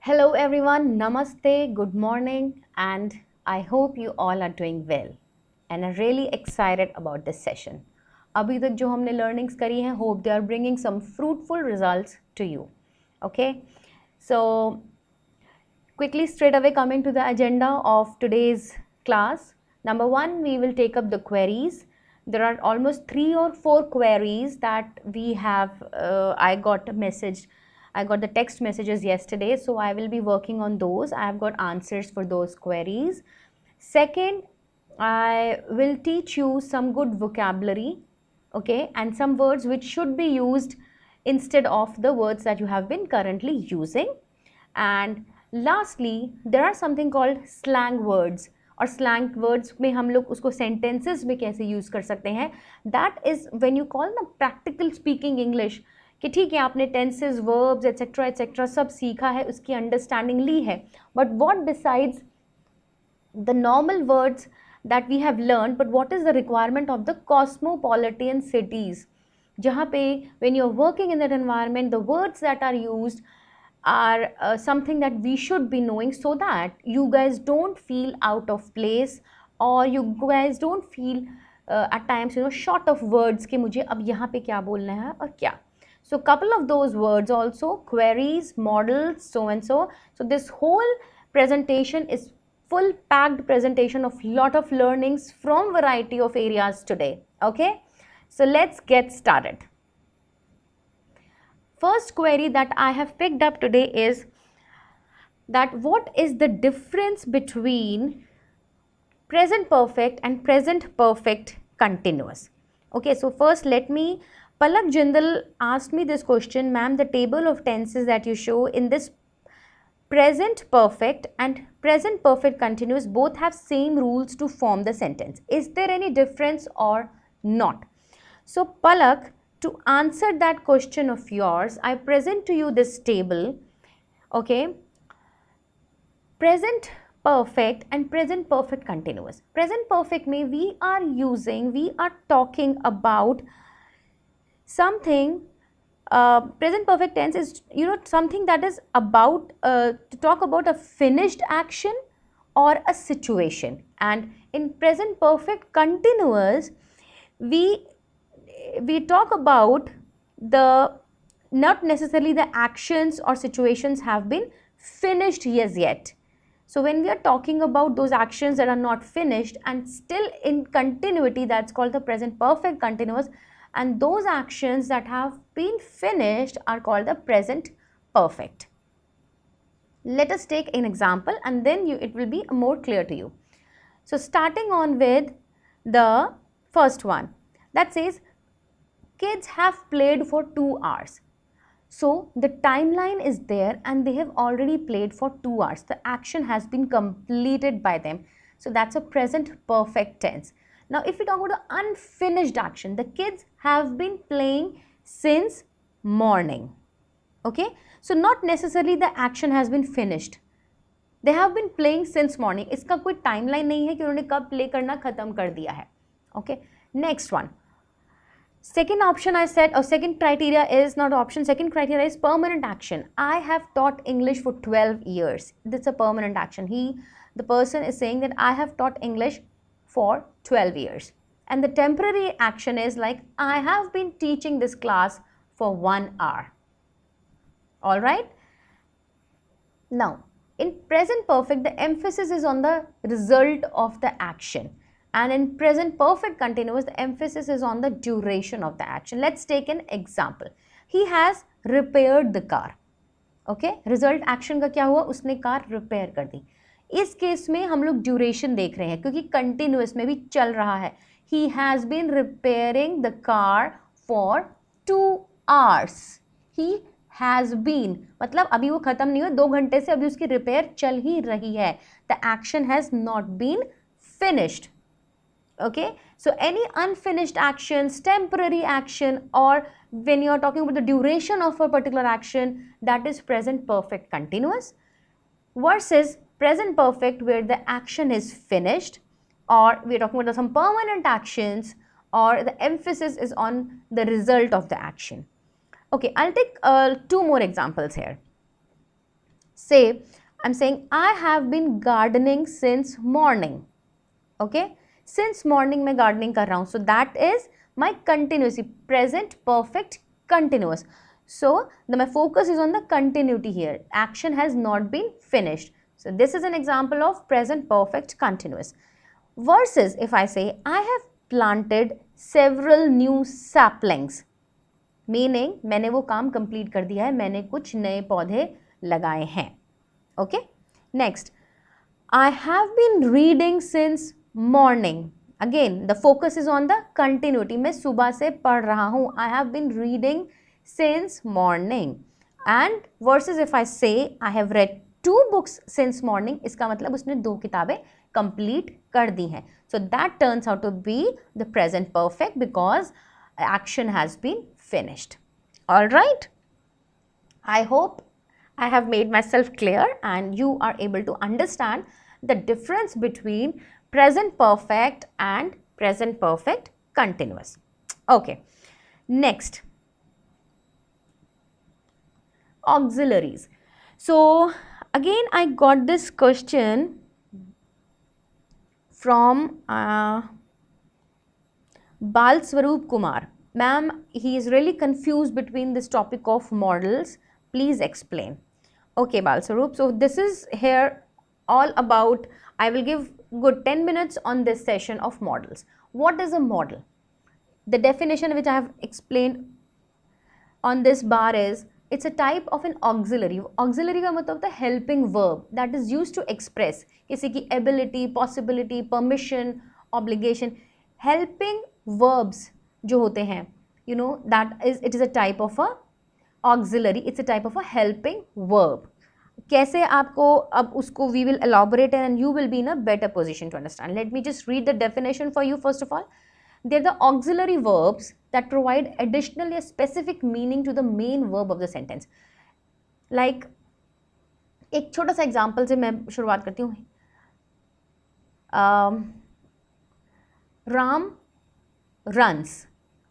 Hello everyone, namaste, good morning, and I hope you all are doing well and are really excited about this session. अभी तक जो हमने learnings करी हैं, hope they are bringing some fruitful results to you. Okay, so quickly straight away coming to the agenda of today's class. Number one, we will take up the queries. There are almost 3 or 4 queries that we have. I got the text messages yesterday, so I will be working on those. I have got answers for those queries. Second, I will teach you some good vocabulary, okay, and some words which should be used instead of the words that you have been currently using. And lastly, there are something called slang words. और slang words में हम लोग उसको sentences में कैसे use कर सकते हैं. That is when you call ना practical speaking English, कि ठीक है आपने tenses, verbs, etc. सब सीखा है, उसकी understanding ली है. But what decides the normal words that we have learned, but what is the requirement of the cosmopolitan cities? जहाँ पे when you're working in that environment, the words that are used are something that we should be knowing so that you guys don't feel out of place or you guys don't feel at times short of words कि मुझे अब यहाँ पे क्या बोलना है और क्या. So couple of those words also, queries, models, so and so. So this whole presentation is full packed presentation of lot of learnings from variety of areas today. Okay, so let's get started. First query that I have picked up today is that what is the difference between present perfect and present perfect continuous? Okay, so first let me, Palak Jindal asked me this question, ma'am, the table of tenses that you show in this present perfect and present perfect continuous both have same rules to form the sentence. Is there any difference or not? So Palak, to answer that question of yours, I present to you this table. Okay, present perfect and present perfect continuous. Present perfect mein we are talking about something. Present perfect tense is something that is about to talk about a finished action or a situation, and in present perfect continuous we talk about the not necessarily the actions or situations have been finished as yet. So when we are talking about those actions that are not finished and still in continuity, that's called the present perfect continuous, and those actions that have been finished are called the present perfect. Let us take an example and then it will be more clear to you. So starting on with the first one that says kids have played for 2 hours. So the timeline is there and they have already played for 2 hours. The action has been completed by them. So that's a present perfect tense. Now if we talk about the unfinished action, the kids have been playing since morning. Okay, so not necessarily the action has been finished. They have been playing since morning. इसका कोई timeline नहीं है कि उन्होंने कब play करना खत्म कर दिया है. Okay, next one. Second option I said, or second criteria is not option, second criteria is permanent action. I have taught English for 12 years. That's a permanent action. The person is saying that I have taught English for 12 years. And the temporary action is like, I have been teaching this class for 1 hour. All right. Now, in present perfect, the emphasis is on the result of the action. And in present perfect continuous, the emphasis is on the duration of the action. Let's take an example. He has repaired the car. Okay, result action का क्या हुआ, उसने car repair कर दी. इस case में हम लोग duration देख रहे हैं क्योंकि continuous में भी चल रहा है. He has been repairing the car for 2 hours. He has been मतलब अभी वो खत्म नहीं हुआ, 2 घंटे से अभी उसकी रिपेयर चल ही रही है. The action has not been finished. Okay, so any unfinished actions, temporary action, or when you are talking about the duration of a particular action, that is present perfect continuous, versus present perfect where the action is finished, or we are talking about some permanent actions, or the emphasis is on the result of the action. Okay, I'll take 2 more examples here. Say, I'm saying I have been gardening since morning. Okay, since morning मैं gardening कर रहा हूँ. So that is my continuous, present perfect continuous. So my focus is on the continuity here. Action has not been finished. So this is an example of present perfect continuous. Versus if I say I have planted several new saplings, meaning मैंने वो काम complete कर दिया है, मैंने कुछ नए पौधे लगाए हैं. Okay, next, I have been reading since morning. Again the focus is on the continuity. मैं सुबह से पढ़ रहा हूँ. I have been reading since morning. And versus if I say I have read 2 books since morning, इसका मतलब उसने 2 किताबें कंप्लीट कर दी हैं. So that turns out to be the present perfect because action has been finished. All right, I hope I have made myself clear and you are able to understand the difference between present perfect and present perfect continuous. Okay, next, auxiliaries. So again I got this question from Bal Swaroop Kumar. Ma'am, he is really confused between this topic of models. Please explain. Okay, Bal Swaroop. So this is here all about, I will give good 10 minutes on this session of models. What is a model? The definition which I have explained on this bar is, it's a type of an auxiliary. Auxiliary का मतलब होता है helping verb that is used to express किसी की ability, possibility, permission, obligation. Helping verbs जो होते हैं, you know, it is a type of a auxiliary. It's a type of a helping verb. कैसे आपको अब उसको we will elaborate and you will be in a better position to understand. Let me just read the definition for you first of all. They're the auxiliary verbs that provide additionally a specific meaning to the main verb of the sentence. Like एक छोटा सा example से मैं शुरुआत करती हूँ. Ram runs.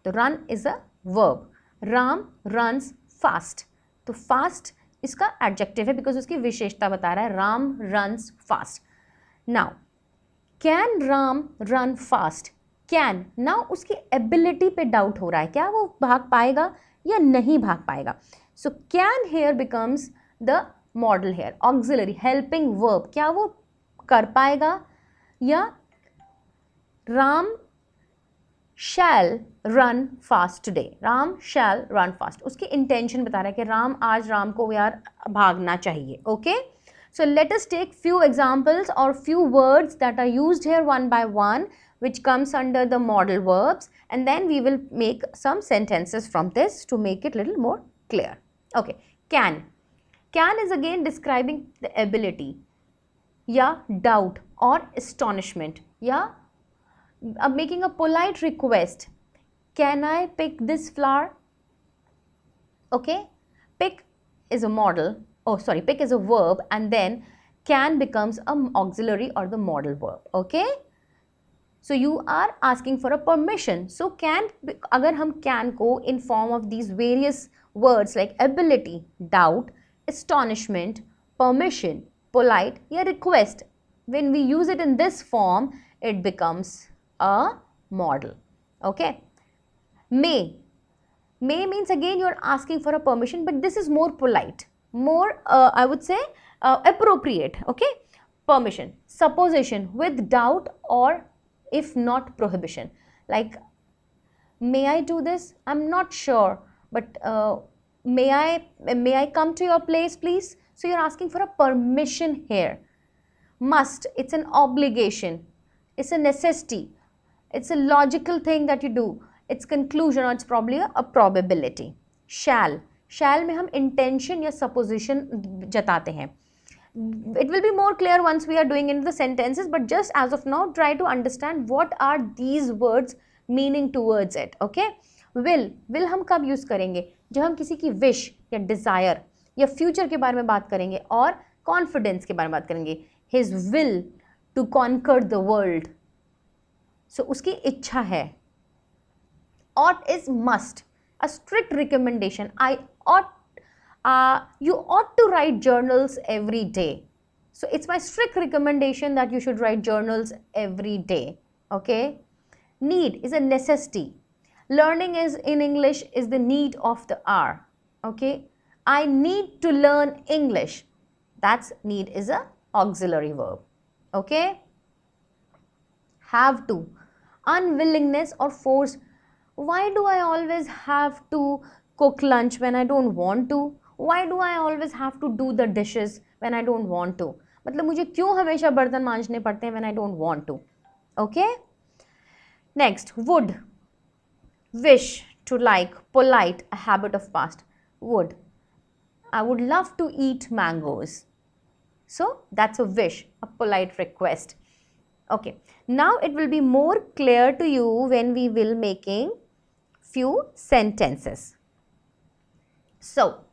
तो run is a verb. Ram runs fast. तो fast इसका adjective है because उसकी विशेषता बता रहा है. Ram runs fast. Now, can Ram run fast? Can. Now उसकी ability पे doubt हो रहा है. क्या वो भाग पाएगा या नहीं भाग पाएगा? So can here becomes the model here. Auxiliary, helping verb. क्या वो कर पाएगा या Ram shall run fast today. Ram shall run fast. उसकी intention बता रहा है कि राम आज राम को यार भागना चाहिए. Okay? So let us take few examples or few words that are used here one by one, which comes under the modal verbs, and then we will make some sentences from this to make it little more clear. Okay, can. Can is again describing the ability, या doubt or astonishment, या making a polite request. Can I pick this flower? Okay, pick is a modal. Oh, sorry, pick is a verb, and then can becomes an auxiliary or the modal verb. Okay, so you are asking for a permission. So can, अगर हम can को in form of these various words like ability, doubt, astonishment, permission, polite या request, when we use it in this form, it becomes a modal. Okay, may. May means again you are asking for a permission, but this is more polite, more I would say appropriate. Okay, permission. Supposition, with doubt or if not prohibition, like may I do this? I'm not sure, but may I come to your place please? So you're asking for a permission here. Must, it's an obligation, it's a necessity, it's a logical thing that you do, it's conclusion or it's probably a probability. Shall, shall में हम intention या supposition जताते हैं. It will be more clear once we are doing into the sentences, but just as of now try to understand what are these words meaning towards it. Okay, will, will हम कब use करेंगे? जब हम किसी की wish या desire या future के बारे में बात करेंगे और confidence के बारे में बात करेंगे. His will to conquer the world. So उसकी इच्छा है. Ought is must, a strict recommendation. I ought, You ought to write journals every day. So it's my strict recommendation that you should write journals every day. Okay. Need is a necessity. Learning is in English is the need of the hour. Okay. I need to learn English. That's need is a auxiliary verb. Okay. Have to. Unwillingness or force. Why do I always have to cook lunch when I don't want to? Why do I always have to do the dishes when I don't want to? मतलब मुझे क्यों हमेशा बर्तन मांजने पड़ते हैं when I don't want to? Okay? Next, would. Wish, to like, polite, a habit of past. Would. I would love to eat mangoes. So that's a wish, a polite request. Okay. Now it will be more clear to you when we will making few sentences. So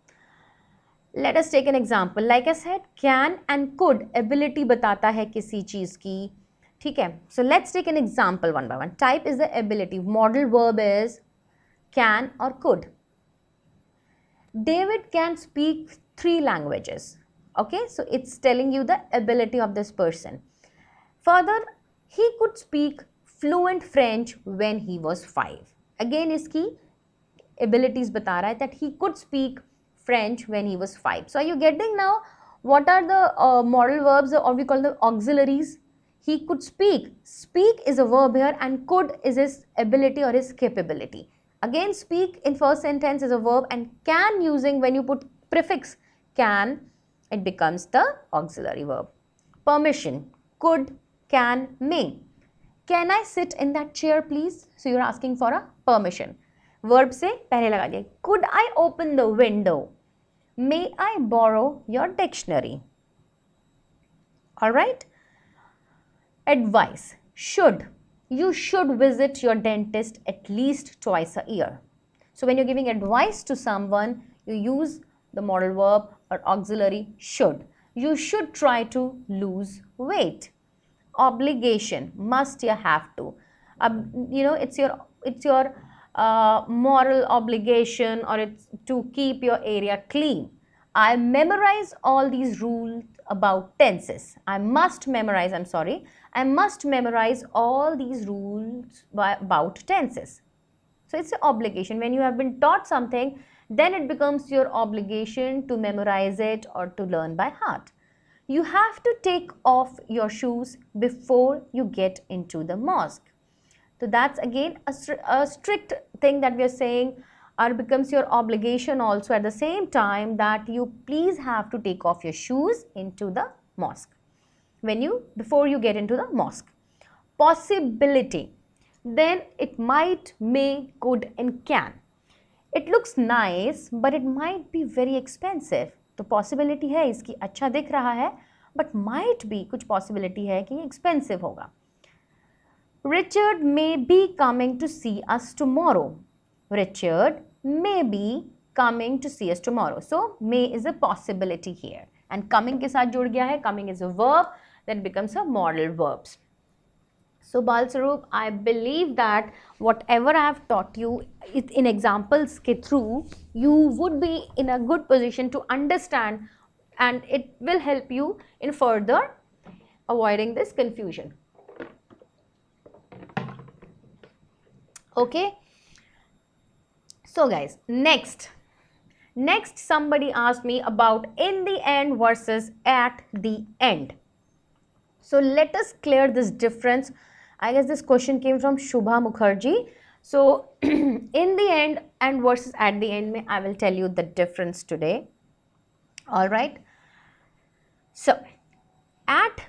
let us take an example. Like I said, can and could ability बताता है किसी चीज की. ठीक है. So let's take an example one by one. Type is the ability. Modal verb is can or could. David can speak 3 languages. Okay. So it's telling you the ability of this person. Further, he could speak fluent French when he was 5. Again, इसकी abilities बता रहा है that he could speak French when he was 5. So are you getting now what are the modal verbs or we call the auxiliaries? He could speak. Speak is a verb here and could is his ability or his capability. Again, speak in first sentence is a verb and can using when you put prefix can, it becomes the auxiliary verb. Permission. Could, can, may. Can I sit in that chair please? So you're asking for a permission. Verb से पहले लगा दिया. Could I open the window? May I borrow your dictionary? Alright. Advice. Should. You should visit your dentist at least twice a year. So when you're giving advice to someone, you use the modal verb or auxiliary should. You should try to lose weight. Obligation. Must, you have to. You know, it's your moral obligation or it's to keep your area clean. I memorize all these rules about tenses. I must memorize all these rules about tenses. So it's an obligation. When you have been taught something, then it becomes your obligation to memorize it or to learn by heart. You have to take off your shoes before you get into the mosque. So that's again a strict thing that we are saying, or becomes your obligation also at the same time that you please have to take off your shoes into the mosque before you get into the mosque. Possibility. Then it might, may, could and can. It looks nice but it might be very expensive. तो possibility है इसकी अच्छा दिख रहा है but might be कुछ possibility है कि expensive होगा. Richard may be coming to see us tomorrow. Richard may be coming to see us tomorrow. So may is a possibility here and coming के साथ जुड़ गया है. Coming is a verb, then becomes a modal verbs. So Balsarup, I believe that whatever I have taught you in examples के through, you would be in a good position to understand and it will help you in further avoiding this confusion. Okay. So guys, next somebody asked me about in the end versus at the end. So let us clear this difference. I guess this question came from Shubha Mukherjee. So in the end and versus at the end, I will tell you the difference today. Alright. So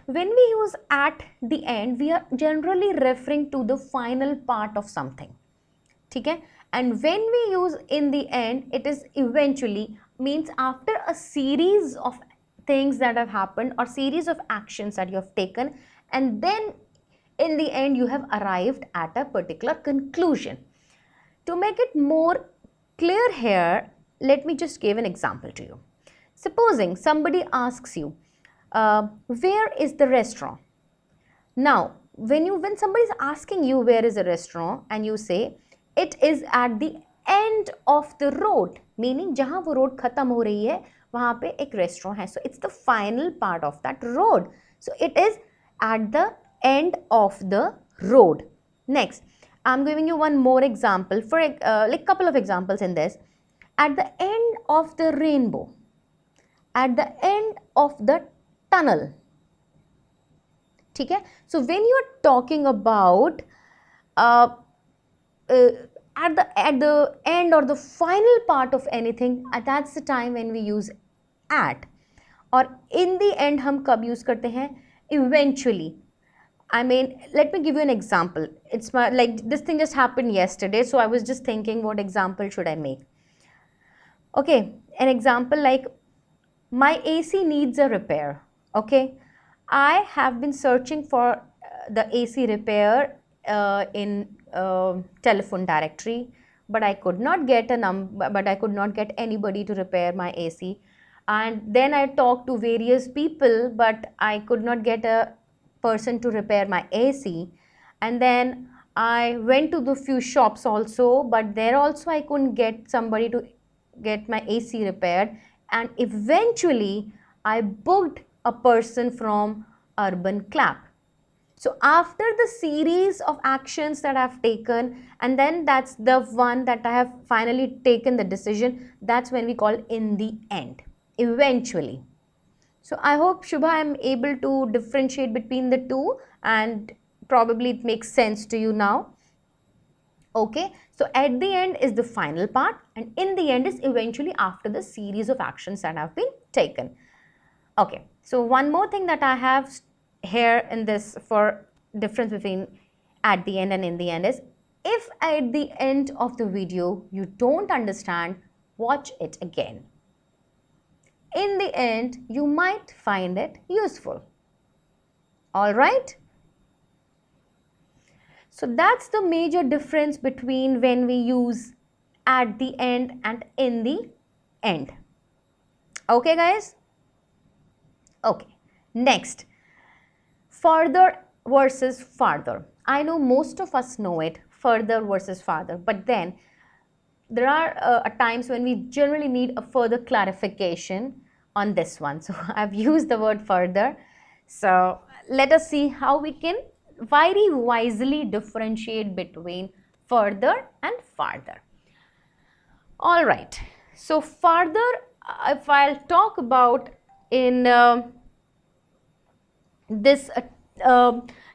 when we use at the end, we are generally referring to the final part of something. Okay? And when we use in the end, it is eventually, means after a series of things that have happened or series of actions that you have taken, and then in the end you have arrived at a particular conclusion. To make it more clear here, let me just give an example to you. Supposing somebody asks you, where is the restaurant? Now, when somebody is asking you where is a restaurant and you say, it is at the end of the road, meaning जहाँ वो road खत्म हो रही है वहाँ पे एक restaurant है. So it's the final part of that road. So it is at the end of the road. Next, I'm giving you one more example for like couple of examples in this. At the end of the rainbow, at the end of the tunnel. ठीक है? So when you are talking about at the end or the final part of anything, that's the time when we use at. और in the end हम कब use करते हैं? Eventually. I mean, let me give you an example. It's like this thing just happened yesterday, so I was just thinking what example should I make. Okay, an example like my AC needs a repair. Okay, I have been searching for the AC repair in telephone directory, but I could not get anybody to repair my AC. And then I talked to various people, but I could not get a person to repair my AC. And then I went to the few shops also, but there also I couldn't get somebody to get my AC repaired. And eventually I booked a person from Urban Clap. So after the series of actions that I've taken, and then that's the one that I have finally taken the decision, that's when we call in the end, eventually. So I hope, Shubha, I'm able to differentiate between the two, and probably it makes sense to you now. Okay, so at the end is the final part, and in the end is eventually after the series of actions that have been taken. Okay, so one more thing that I have here in this for difference between at the end and in the end is, if at the end of the video you don't understand, watch it again. In the end, you might find it useful. All right? So that's the major difference between when we use at the end and in the end. Okay, guys? Okay. Next, further versus farther. I know most of us know it, further versus farther, but then there are times when we generally need a further clarification on this one. So I've used the word further. So let us see how we can very wisely differentiate between further and farther. All right. So farther, if I'll talk about in this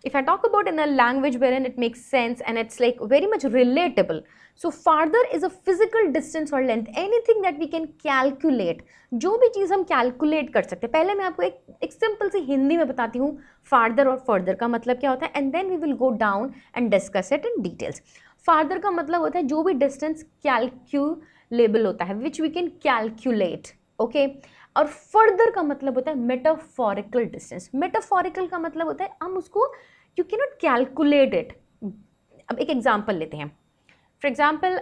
if I talk about in a language wherein it makes sense and it's like very much relatable. So farther is a physical distance or length, anything that we can calculate. जो भी चीज़ हम calculate कर सकते हैं. पहले मैं आपको एक simple सी हिंदी में बताती हूँ farther और further का मतलब क्या होता है, and then we will go down and discuss it in details. Farther का मतलब होता है जो भी distance calculable होता है, which we can calculate. Okay. और फर्दर का मतलब होता है मेटाफोरिकल डिस्टेंस. मेटाफोरिकल का मतलब होता है हम उसको you can not calculate it. अब एक एग्जांपल लेते हैं. For example,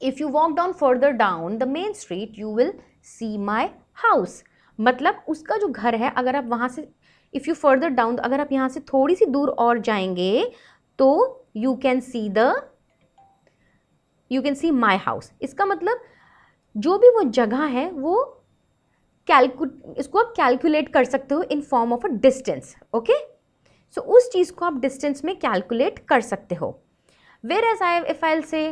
if you walk down further down the main street you will see my house. मतलब उसका जो घर है, अगर आप वहाँ से इफ़ यू फर्दर डाउन, अगर आप यहाँ से थोड़ी सी दूर और जाएंगे तो you can see my house. इसका मतलब जो भी वो जगह है वो इसको आप कैलकुलेट कर सकते हो in form of a distance. Okay, so उस चीज़ को आप डिस्टेंस में कैलकुलेट कर सकते हो. Where as if I say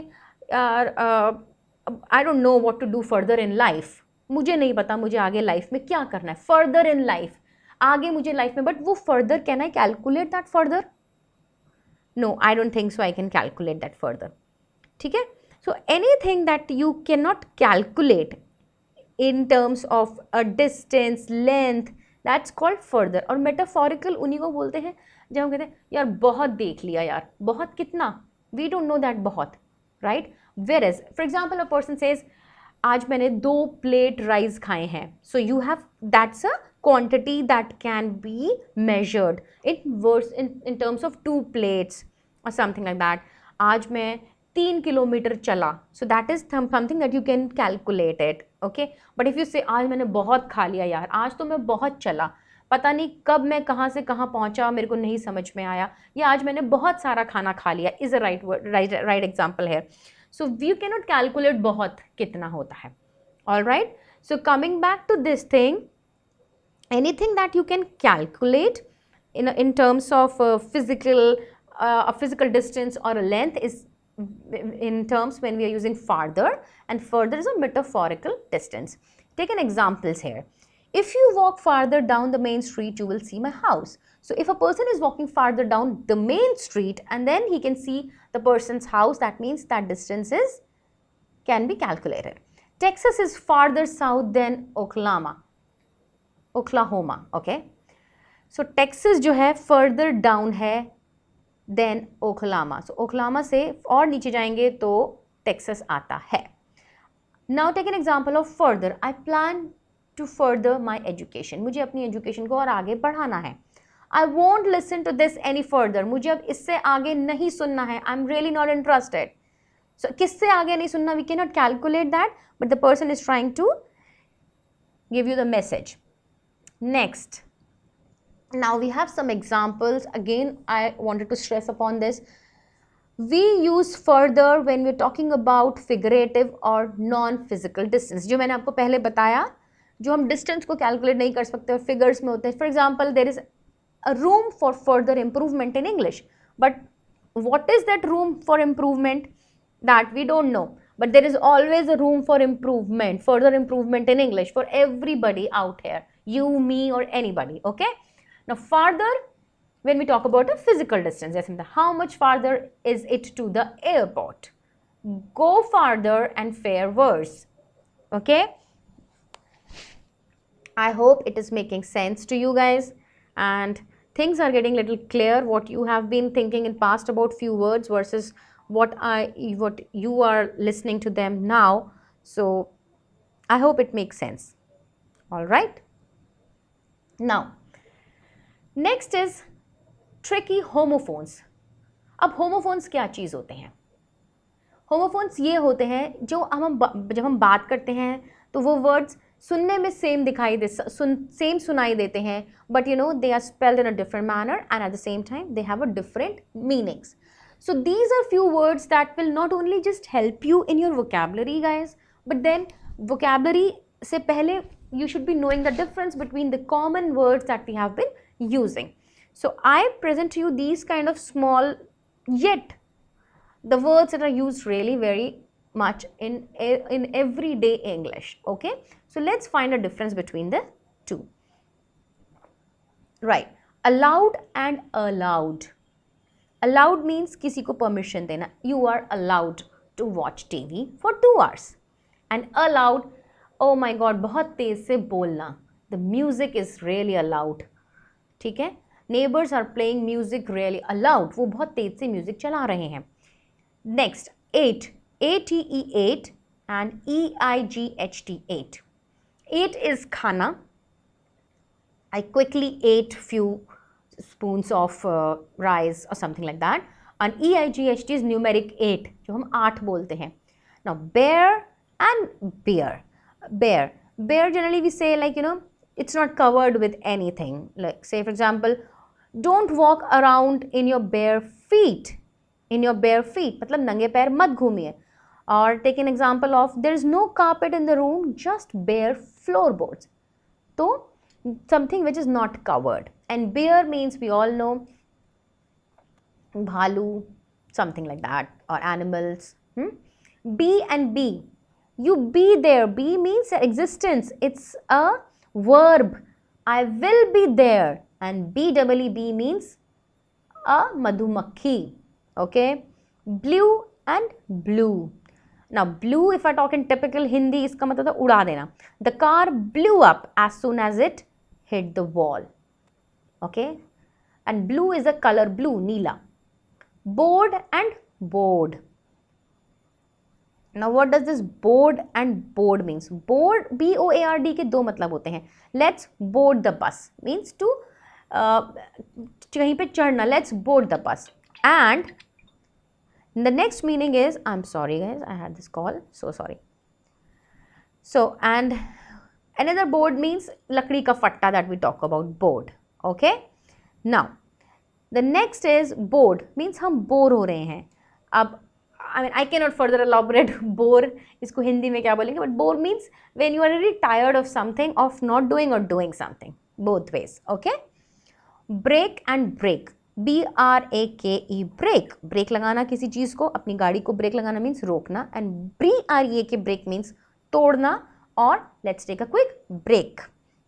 I don't know what to do further in life. मुझे नहीं पता मुझे आगे लाइफ में क्या करना है. फर्दर इन लाइफ, आगे मुझे लाइफ में, बट वो further can I calculate that further? No, I don't think so I can calculate that further. ठीक है. So anything that you cannot calculate in terms of a distance, length, that's called further. और metaphorical उन्हीं को बोलते हैं जब हम कहते हैं यार बहुत देख लिया यार. बहुत कितना? We don't know that बहुत, right? Whereas, for example, a person says आज मैंने 2 plate rice खाए हैं. So you have, that's a quantity that can be measured in terms of 2 plates or something like that. आज मैं 3 kilometre चला. So that is something that you can calculate it. Okay, but if you से आज मैंने बहुत खा लिया यार, आज तो मैं बहुत चला, पता नहीं कब मैं कहाँ से कहाँ पहुँचा, मेरे को नहीं समझ में आया, या आज मैंने बहुत सारा खाना खा लिया, इज़ अ राइट एग्जाम्पल है. So you cannot calculate बहुत कितना होता है. All right. So coming back to this thing, anything that you can calculate in terms of a physical distance or a length is in terms when we are using farther, and further is a metaphorical distance. Take an examples here. If you walk farther down the main street, you will see my house. So if a person is walking farther down the main street and then he can see the person's house, that means that distance can be calculated. Texas is farther south than Oklahoma. Okay. So Texas जो है further down है than Oklahoma. So Oklahoma से और नीचे जाएंगे तो Texas आता है. Now take an example of further. I plan to further my education. मुझे अपनी education को और आगे बढ़ाना है. I won't listen to this any further. मुझे अब इससे आगे नहीं सुनना है. I'm really not interested. So किससे आगे नहीं सुनना? We cannot calculate that, but the person is trying to give you the message. Next. Now we have some examples. Again, I wanted to stress upon this. We use further when we're talking about figurative or non-physical distance. जो मैंने आपको पहले बताया, जो हम distance को calculate नहीं कर सकते और figures में होते हैं. For example, there is a room for further improvement in English. But what is that room for improvement? That we don't know. But there is always a room for improvement, further improvement in English for everybody out here. You, me, or anybody. Okay? Now, farther, when we talk about a physical distance, how much farther is it to the airport? Go farther and fare worse. Okay? I hope it is making sense to you guys and things are getting little clear what you have been thinking in past about few words versus what you are listening to them now. So I hope it makes sense. All right. Now, next is tricky homophones. अब homophones क्या चीज़ होते हैं? Homophones ये होते हैं जो जब हम बात करते हैं तो वो words सुनने में सेम सेम सुनाई देते हैं, but you know they are spelled in a different manner and at the same time they have a different meanings. So these are few words that will not only just help you in your vocabulary guys, but then vocabulary से पहले you should be knowing the difference between the common words that we have been using. So I present to you these kind of small yet the words that are used really very much in everyday English. Okay, so let's find a difference between the two. Right, allowed and allowed. Allowed means किसी को permission देना. You are allowed to watch TV for 2 hours. And allowed, oh my God, बहुत तेज से बोलना. The music is really allowed. ठीक है? Neighbors are playing music really allowed. वो बहुत तेज से music चला रहे हैं. Next, ate. A-T-E, ate and E-I-G-H-T, ate. Ate is khana. I quickly ate few spoons of rice or something like that. And E-I-G-H-T is numeric 8, जो हम 8 बोलते हैं. Now, bear and bear. Bear. Bear generally we say like, you know, it's not covered with anything. Like say for example, don't walk around in your bare feet. In your bare feet. मतलब नंगे पैर मत घूमिए. Or take an example of there is no carpet in the room, just bare floorboards. So something which is not covered. And bear means we all know bhalu, something like that, or animals. Be and be. You be there. Be means existence. It's a verb. I will be there. And B-double-E-B means a madhumakhi. Okay. Blue and blue. Now, blue, if I talk in typical Hindi, इसका मतलब है उड़ा देना. The car blew up as soon as it hit the wall. Okay? And blue is a color blue, neela. Board and board. Now, what does this board and board means? Board, B-O-A-R-D के दो मतलब होते हैं. Let's board the bus. Means to कहीं पे चढ़ना. Let's board the bus. And the next meaning is, I'm sorry guys, I had this call, so sorry. So, and another board means lakdi ka fatta that we talk about, board. Okay. Now, the next is bored, means हम bore हो रहे हैं. अब I mean, I cannot further elaborate bore इसको हिंदी में क्या बोलेंगे, but bore means when you are really tired of something, of not doing or doing something, both ways. Okay. Break and break, BRAKE, break, break लगाना किसी चीज को, अपनी गाड़ी को ब्रेक लगाना मीन्स रोकना, एंड BREAK ब्रेक मीन्स तोड़ना, और let's take a quick break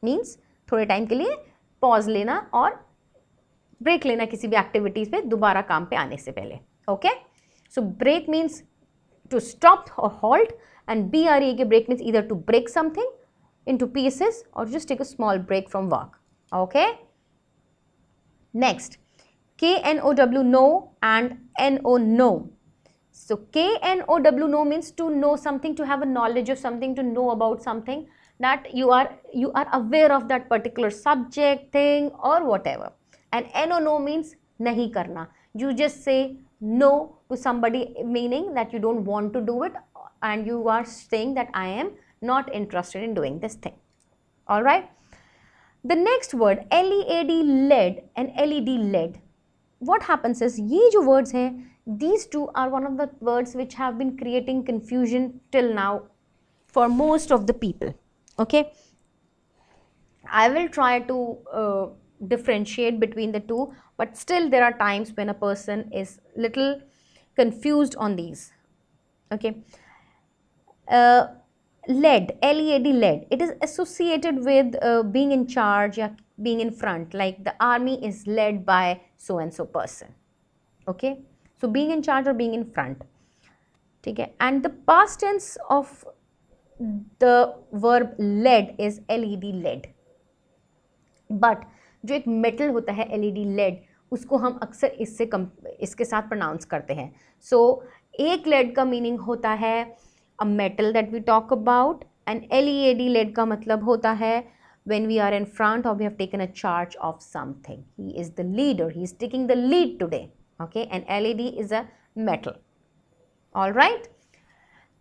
means थोड़े टाइम के लिए पॉज लेना और ब्रेक लेना किसी भी एक्टिविटीज पे दोबारा काम पे आने से पहले. Okay, so break means to stop और halt, and BREAK break means either to break something into pieces or just take a small break from work. Okay. Next, KNOW, know, and NO, know. So KNOW, know means to know something, to have a knowledge of something, to know about something, that you are aware of that particular subject, thing, or whatever. And NO, know means nahi karna. You just say no to somebody, meaning that you don't want to do it, and you are saying that I am not interested in doing this thing. All right. The next word, LED, LED, and LED, LED. What happens is, ये जो words हैं, these two are one of the words which have been creating confusion till now for most of the people. Okay, I will try to differentiate between the two, but still there are times when a person is little confused on these. Okay. LED, LED, LED, it is associated with being in charge or being in front, like the army is led by so and so person. Okay, so being in charge or being in front. Okay, and the past tense of the verb led is LED, LED. But जो एक metal होता है LED, LED, उसको हम अक्सर इसके साथ pronounce करते हैं. So एक LED का मीनिंग होता है a metal that we talk about, and LED, LED का मतलब होता है when we are in front or we have taken a charge of something. He is the leader, he is taking the lead today. Okay, and LED is a metal. All right.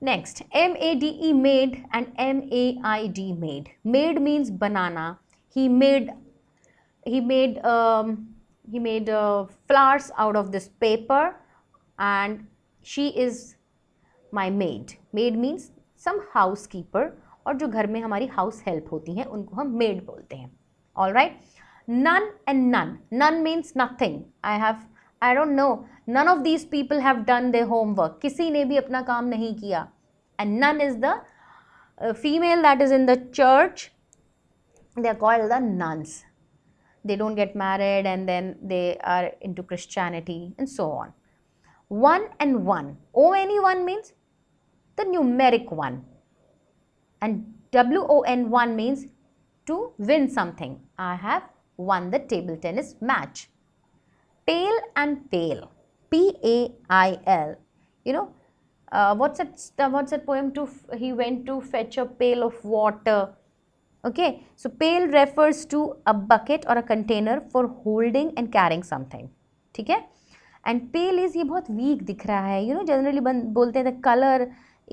Next, MADE, made, and MAID, made. Made means banana. He made flowers out of this paper, and she is my maid. Maid means some housekeeper, और जो घर में हमारी house help होती हैं उनको हम made बोलते हैं. All right. None and none. None means nothing. I don't know. None of these people have done their homework. किसी ने भी अपना काम नहीं किया. And none is the female that is in the church. They are called the nuns. They don't get married and then they are into Christianity and so on. One and one. ONE means the numeric one, and WON means to win something. I have won the table tennis match. Pail and pail, PAIL. You know, what's that poem? He went to fetch a pail of water. Okay, so pail refers to a bucket or a container for holding and carrying something. ठीक है? And pale is, ये बहुत weak दिख रहा है. You know, generally बोलते हैं the color,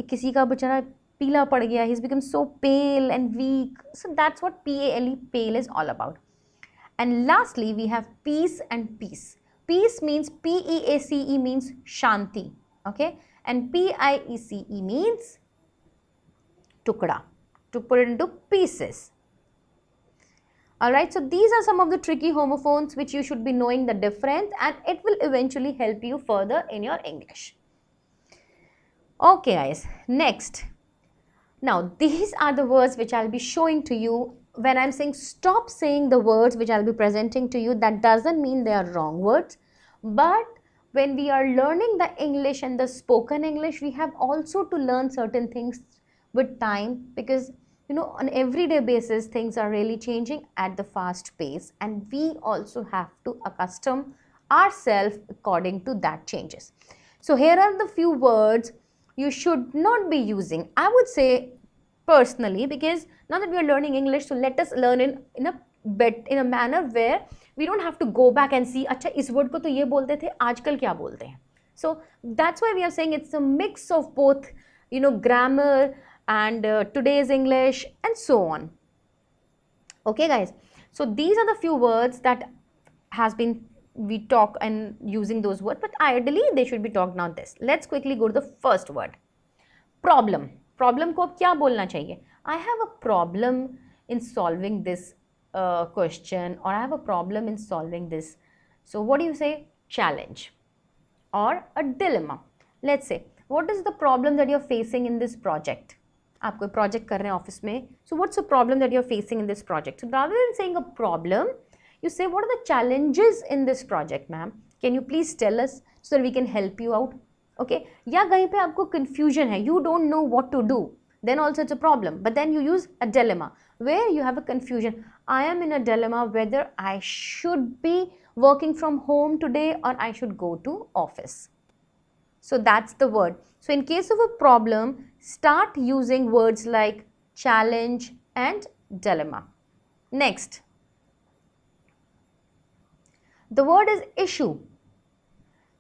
किसी का बेचारा पीला पड़ गया, he's become so pale and weak. So that's what PALE, pale, is all about. And lastly, we have peace and peace. Peace means PEACE means shanti. Okay, and PIECE means tukda, to put it into pieces. Alright, so these are some of the tricky homophones which you should be knowing the difference, and it will eventually help you further in your English. Okay guys, next. Now these are the words which I'll be showing to you. When I'm saying stop saying the words which I'll be presenting to you, that doesn't mean they are wrong words. But when we are learning the English and the spoken English, we have also to learn certain things with time, because you know, on everyday basis things are really changing at the fast pace, and we also have to accustom ourselves according to that changes. So here are the few words you should not be using, I would say personally, because now that we are learning English, so let us learn in a manner where we don't have to go back and see, अच्छा इस word को तो ये बोलते थे, आजकल क्या बोलते हैं. So that's why we are saying it's a mix of both, you know, grammar and today's English and so on. Okay guys, so these are the few words that has been we talk and using those words, but ideally they should be talked now this. Let's quickly go to the first word, problem. Problem को अब क्या बोलना चाहिए? I have a problem in solving this question, or I have a problem in solving this. So what do you say? Challenge or a dilemma. Let's say, what is the problem that you're facing in this project? आप कोई project कर रहे हैं office में. So what's the problem that you're facing in this project? So rather than saying a problem, you say, what are the challenges in this project, ma'am? Can you please tell us so that we can help you out? Okay? या कहीं पे आपको confusion है, you don't know what to do. Then also it's a problem. But then you use a dilemma where you have a confusion. I am in a dilemma whether I should be working from home today or I should go to office. So that's the word. So in case of a problem, start using words like challenge and dilemma. Next, the word is issue.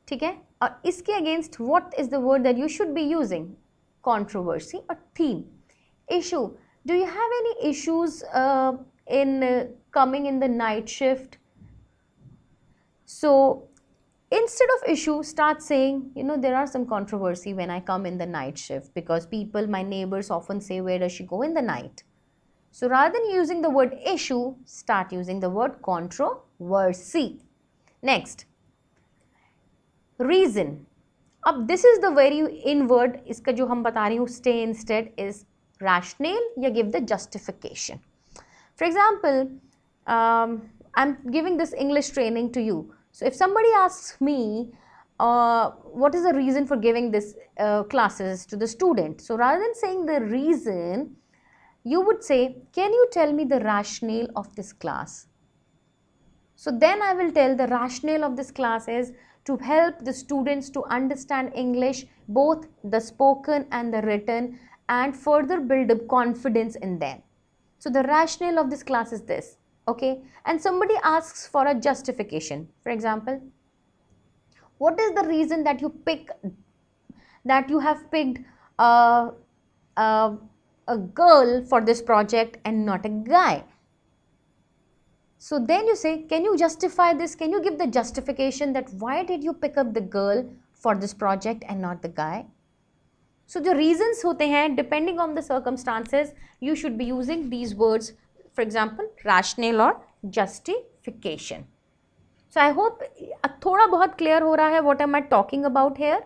ठीक है? और इसके against what is the word that you should be using? Controversy or theme. Issue. Do you have any issues in coming in the night shift? So instead of issue, start saying, you know, there are some controversy when I come in the night shift because people, my neighbors often say, where does she go in the night? So rather than using the word issue, start using the word controversy. Next, reason. अब this is the very in word, इसका जो हम बता रही हूँ, stay instead is rationale या give the justification. For example, I'm giving this English training to you. So if somebody asks me, what is the reason for giving this classes to the student? So rather than saying the reason, you would say, can you tell me the rationale of this class? So then I will tell the rationale of this class is to help the students to understand English, both the spoken and the written, and further build up confidence in them. So the rationale of this class is this, okay? And somebody asks for a justification. For example, what is the reason that you have picked a girl for this project and not a guy? So then you say, can you justify this? Can you give the justification that why did you pick up the girl for this project and not the guy? So the reasons होते हैं, depending on the circumstances, you should be using these words. For example, rationale or justification. So I hope थोड़ा बहुत clear हो रहा है what am I talking about here.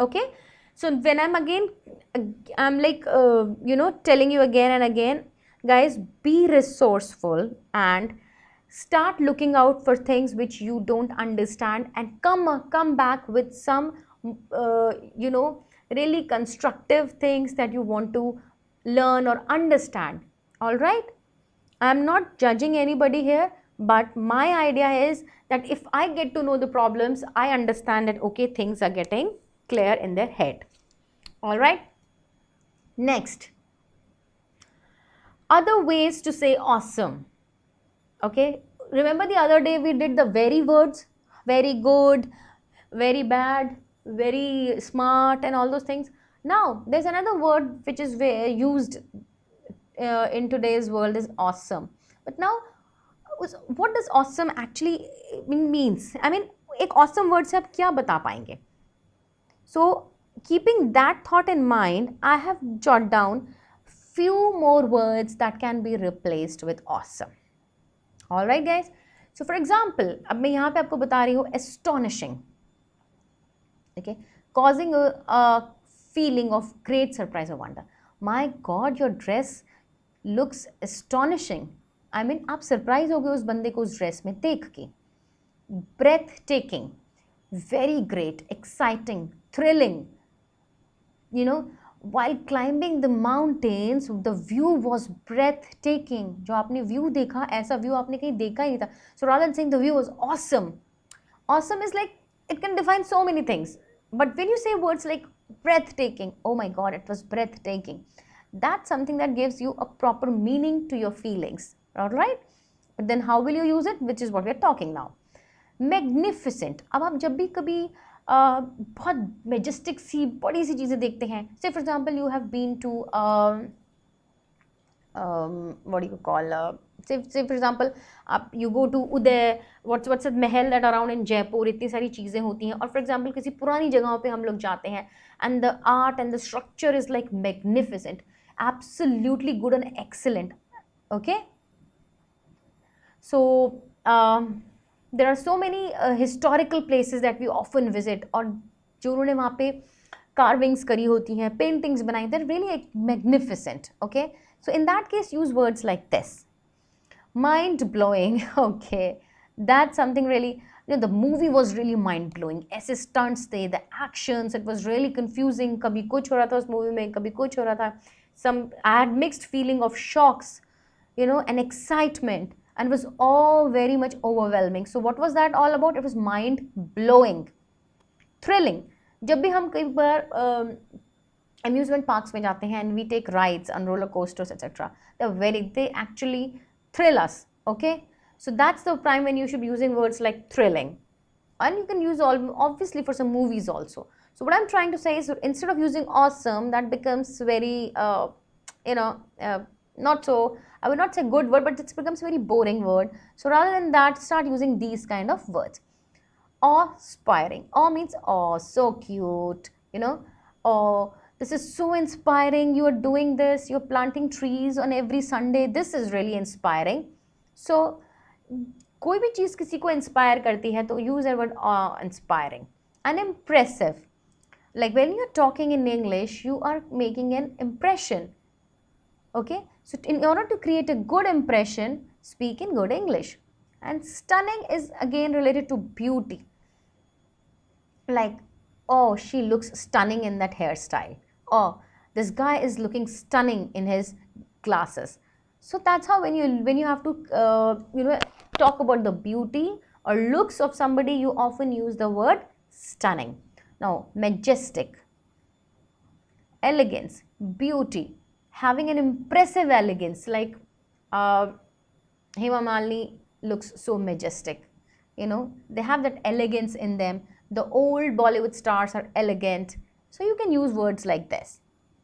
Okay. So when I'm like, telling you again and again, guys, be resourceful and start looking out for things which you don't understand and come back with some, really constructive things that you want to learn or understand. All right? I'm not judging anybody here, but my idea is that if I get to know the problems, I understand that, okay, things are getting clear in their head. All right? Next. Other ways to say awesome. Okay, remember the other day we did the very words, very good, very bad, very smart and all those things. Now there's another word which is used in today's world is awesome. But now what does awesome actually means? I mean, एक awesome word से आप क्या बता पाएंगे? So keeping that thought in mind, I have jotted down few more words that can be replaced with awesome. All right, guys. So for example, अब मैं यहाँ पे आपको बता रही हूँ astonishing. Okay, causing a feeling of great surprise or wonder. My God, your dress looks astonishing. I mean, आप surprise हो गए उस बंदे को उस dress में देख के. Breathtaking, very great, exciting, thrilling. You know, while climbing the mountains, the view was breathtaking. जो आपने view देखा, ऐसा view आपने कहीं देखा ही नहीं था. So rather than saying the view was awesome, awesome is like, it can define so many things. But when you say words like breathtaking, oh my God, it was breathtaking. That's something that gives you a proper meaning to your feelings. All right? But then how will you use it? Which is what we're talking now. Magnificent. अब आप जब भी कभी बहुत majestic सी बड़ी सी चीज़ें देखते हैं. Say for example, you have been to what do you call say for example, आप you go to Uday, what's a Mahal that around in Jaipur, इतनी सारी चीज़ें होती हैं. और for example किसी पुरानी जगहों पे हम लोग जाते हैं, and the art and the structure is like magnificent, absolutely good and excellent. Okay, so there are so many historical places that we often visit, और जो उन्होंने वहाँ पे carvings करी होती हैं, paintings बनाई, they're really magnificent. Okay, so in that case use words like this. Mind blowing. Okay, that's something really, the movie was really mind blowing. ऐसे stunts थे, the actions, it was really confusing. कभी कुछ हो रहा था उस movie में, कभी कुछ हो रहा था. I had mixed feeling of shocks, and excitement, and was all very much overwhelming. So what was that all about? It was mind blowing, thrilling. जब भी हम कई बार amusement parks में जाते हैं and we take rides on roller coasters etc., they actually thrill us. Okay, so that's the time when you should be using words like thrilling, and you can use obviously for some movies also. So what I'm trying to say is, instead of using awesome, that becomes very not so, I would not say good word, but it becomes very boring word. So rather than that, start using these kind of words. Awe-inspiring. Awe means oh, so cute, oh, this is so inspiring, you are doing this, you're planting trees on every Sunday, this is really inspiring. So कोई भी चीज़ किसी को inspire करती है तो use the word awe-inspiring. And impressive, like when you're talking in English, you are making an impression. Okay, so in order to create a good impression, speak in good English. And stunning is again related to beauty, like oh, she looks stunning in that hairstyle, oh, this guy is looking stunning in his glasses. So that's how when you have to talk about the beauty or looks of somebody, you often use the word stunning. Now majestic, elegance, beauty, having an impressive elegance, like Hema Malini looks so majestic, they have that elegance in them. The old Bollywood stars are elegant. So you can use words like this.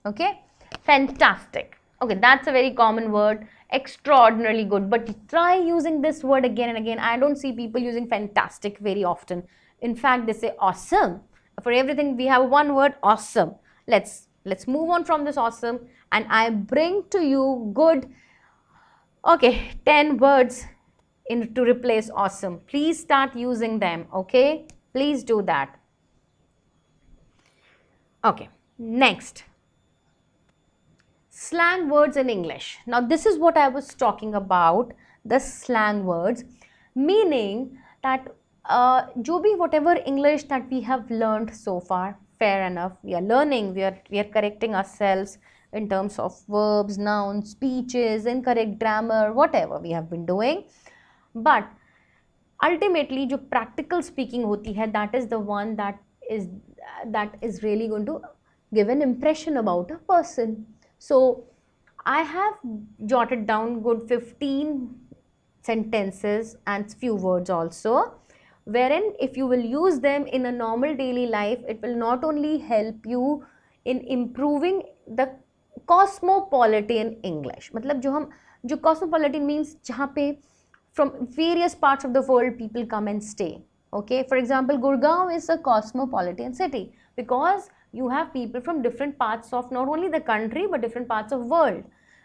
Okay, fantastic. Okay, that's a very common word. Extraordinarily good, but try using this word again and again. I don't see people using fantastic very often. In fact, they say awesome. For everything we have one word, awesome. Let's move on from this awesome, and I bring to you good, 10 words to replace awesome. Please start using them. Okay, please do that. Okay, next, slang words in English. Now this is what I was talking about, the slang words, meaning that whatever English that we have learned so far, fair enough, we are learning, we are correcting ourselves in terms of verbs, nouns, speeches, incorrect grammar, whatever we have been doing. But ultimately जो practical speaking होती है, that is the one that is really going to give an impression about a person. So I have jotted down good 15 sentences and few words also, wherein if you will use them in a normal daily life, it will not only help you in improving the cosmopolitan English. मतलब जो cosmopolitan means जहाँ पे from various parts of the world people come and stay. Okay, for example, Gurgaon is a cosmopolitan city because you have people from different parts of not only the country but different parts of world.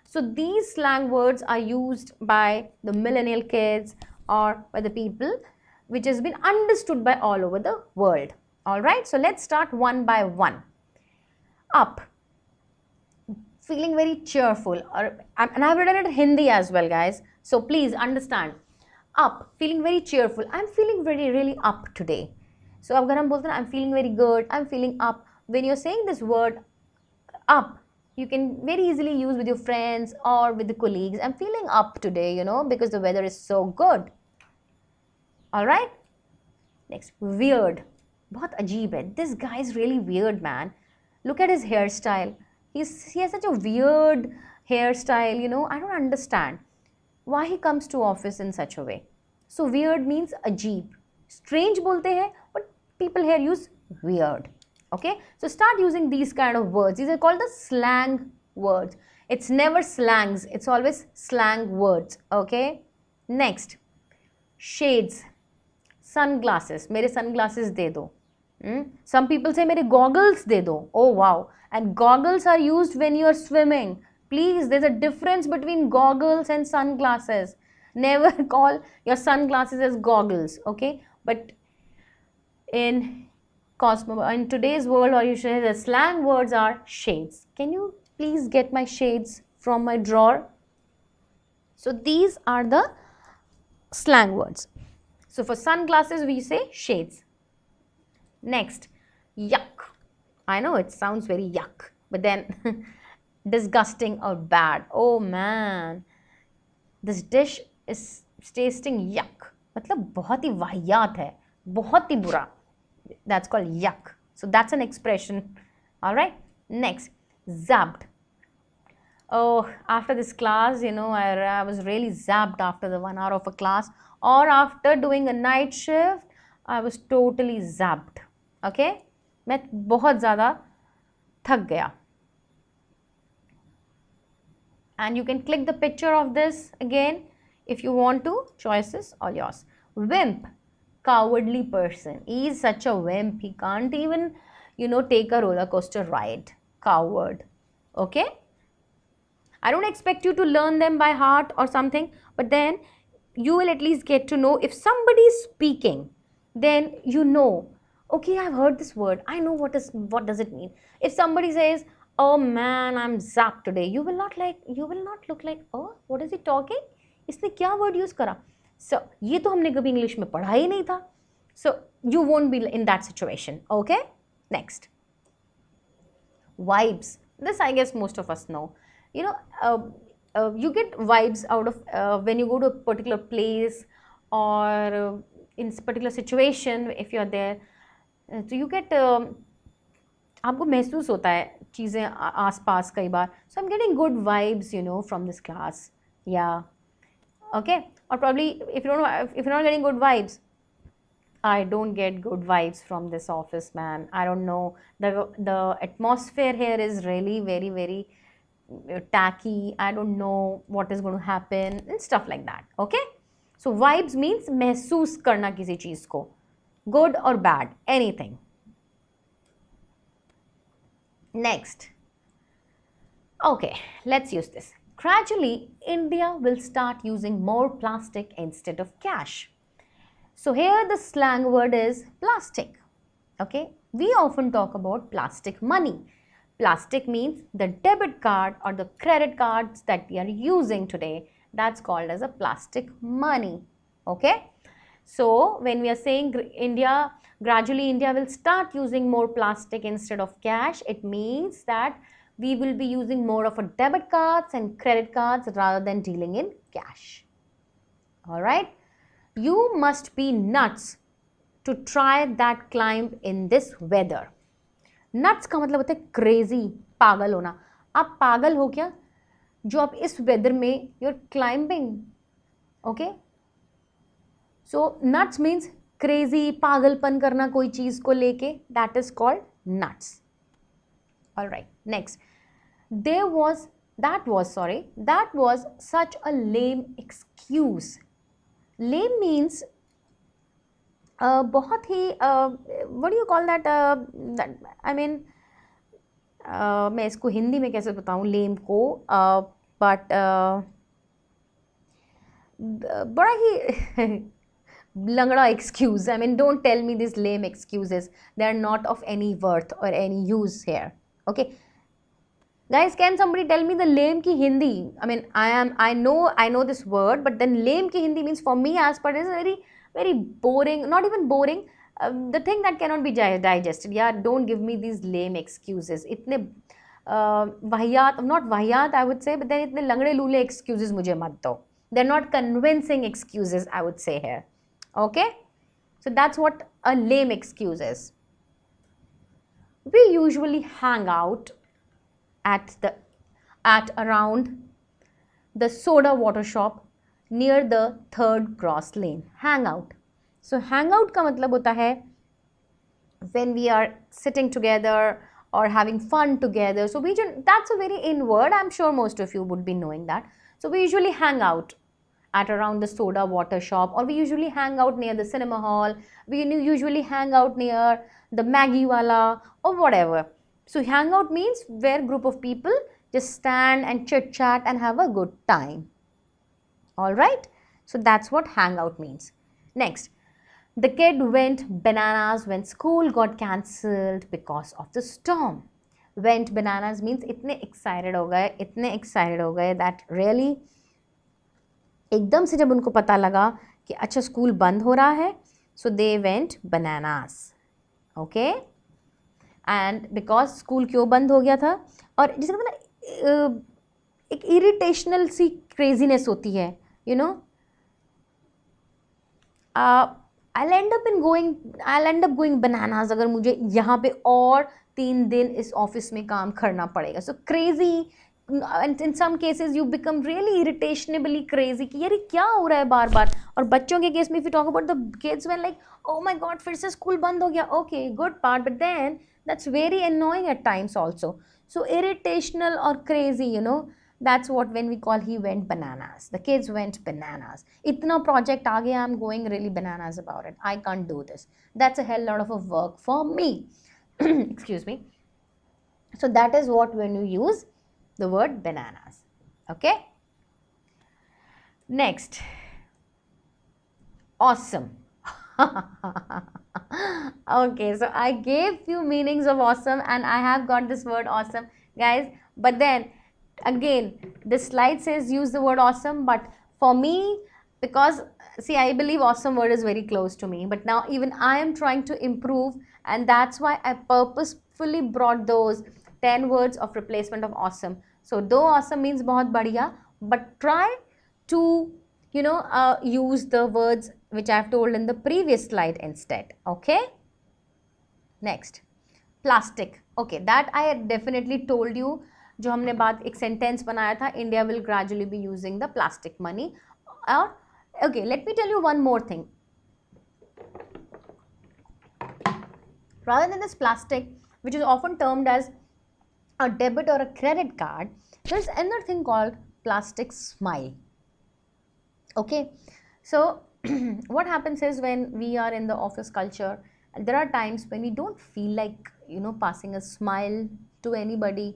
So these slang words are used by the millennial kids or by the people which has been understood by all over the world. Alright, so let's start one by one. Up, feeling very cheerful, and I've written it in Hindi as well, guys, so please understand. Up, feeling very cheerful, I'm feeling really up today. So अगर हम बोलते हैं I'm feeling very good, I'm feeling up, when you're saying this word up, you can very easily use with your friends or with the colleagues. I'm feeling up today, because the weather is so good. Alright, next, weird, बहुत अजीब है, this guy is really weird, man. Look at his hairstyle, he has such a weird hairstyle, I don't understand why he comes to office in such a way. So weird means अजीब. Strange बोलते हैं, but people here use weird. Okay, so start using these kind of words. These are called the slang words. It's never slangs, it's always slang words. Okay, next, shades. Sunglasses, मेरे sunglasses दे दो. Some people say मेरे goggles दे दो. Oh wow. And goggles are used when you are swimming. Please, there's a difference between goggles and sunglasses. Never call your sunglasses as goggles, okay? But in in today's world, or you should say the slang words are shades. Can you please get my shades from my drawer? So these are the slang words. So for sunglasses, we say shades. Next, yuck. I know it sounds very yuck, but then disgusting or bad. Oh man, this dish is tasting yuck. मतलब बहुत ही वाहियात है, बहुत ही बुरा. That's called yuck. So that's an expression. All right. Next, zapped. Oh, after this class, I was really zapped after the 1 hour of a class, or after doing a night shift, I was totally zapped. Okay, मैं बहुत ज़्यादा थक गया. And you can click the picture of this again if you want to. Choices all yours. Wimp, cowardly person. He is such a wimp. He can't even, take a roller coaster ride. Coward. Okay. I don't expect you to learn them by heart or something, but then you will at least get to know if somebody is speaking, then okay, I've heard this word. I know what does it mean. If somebody says, oh man, I'm zapped today, you will not look like, oh, what is he talking? इसने क्या word use करा? So, ये तो हमने कभी English में पढ़ा ही नहीं था. So, you won't be in that situation. Okay? Next. Vibes. This I guess most of us know. You get vibes out of when you go to a particular place or in a particular situation if you're there. So you get आपको महसूस होता है चीज़ें आस-पास कई बार. So I'm getting good vibes, from this class. Yeah. Okay. Or probably if you're not getting good vibes, I don't get good vibes from this office, man. I don't know. The atmosphere here is really very, very tacky. I don't know what is going to happen and stuff like that. Okay. So vibes means महसूस करना किसी चीज़ को. Good or bad, anything. Next. Okay, let's use this. Gradually, India will start using more plastic instead of cash. So here the slang word is plastic. Okay, we often talk about plastic money. Plastic means the debit card or the credit cards that we are using today. That's called as a plastic money. Okay. So when we are saying gradually India will start using more plastic instead of cash, it means that we will be using more of a debit cards and credit cards rather than dealing in cash. All right. You must be nuts to try that climb in this weather. Nuts का मतलब होता है crazy, पागल होना. आप पागल हो क्या जो आप इस weather में you're climbing. Okay. So nuts means crazy, पागलपन करना कोई चीज़ को लेके. That is called nuts. All right. Next, that was such a lame excuse. Lame means बहुत ही what do you call that? I mean, मैं इसको हिंदी में कैसे बताऊँ lame को? But बड़ा ही लंगड़ा excuse. I mean, don't tell me these lame excuses. They are not of any worth or any use here. Okay, guys, can somebody tell me the lame ki Hindi? I mean, I know this word, but then lame ki Hindi means for me as per is very, very boring. Not even boring. The thing that cannot be digested. Yeah, don't give me these lame excuses. इतने वाहियात, not वाहियात I would say, but then इतने लंगड़े लूले excuses मुझे मत दो. They're not convincing excuses, I would say here. Okay, so that's what a lame excuse is. We usually hang out at around the soda water shop near the 3rd cross lane. Hang out. So hang out का मतलब होता है when we are sitting together or having fun together. So that's a very in word. I'm sure most of you would be knowing that. So we usually hang out at around the soda water shop, or we usually hang out near the cinema hall. We usually hang out near the Maggie wala or whatever. So hang out means where group of people just stand and chit chat and have a good time. All right. So that's what hangout means. Next, the kid went bananas when school got cancelled because of the storm. Went bananas means इतने excited हो गए that really एकदम से जब उनको पता लगा कि अच्छा स्कूल बंद हो रहा है, so they went bananas. Okay? And because school क्यों बंद हो गया था, और जिसे कहते हैं ना एक इरिटेशनल सी क्रेजीनेस होती है, you know, I'll end up going bananas अगर मुझे यहाँ पे और 3 दिन इस ऑफिस में काम करना पड़ेगा. So crazy, and in some cases you become really irritationally crazy कि यार ये क्या हो रहा है बार बार. और बच्चों के केस में if you talk about the kids when like oh my god फिर से स्कूल बंद हो गया, okay good part, but then that's very annoying at times also. So irritational or crazy, you know, that's what when we call he went bananas. The kids went bananas. Itna project aa gaya, I'm going really bananas about it. I can't do this. That's a hell lot of a work for me. Excuse me. So that is what when you use the word bananas. Okay. Next. Awesome. Okay, so I gave few meanings of awesome and I have got this word awesome, guys. But then again, this slide says use the word awesome, but for me, because see, I believe awesome word is very close to me, but now even I am trying to improve, and that's why I purposefully brought those 10 words of replacement of awesome. So though awesome means bahut badhiya, but try to, you know, use the words which I have told in the previous slide instead. Okay. Next, plastic. Okay, that I had definitely told you. जो हमने बात एक sentence बनाया था, India will gradually be using the plastic money. Or okay, let me tell you one more thing. Rather than this plastic, which is often termed as a debit or a credit card, there's another thing called plastic smile. Okay, so what happens is when we are in the office culture, and there are times when we don't feel like, you know, passing a smile to anybody,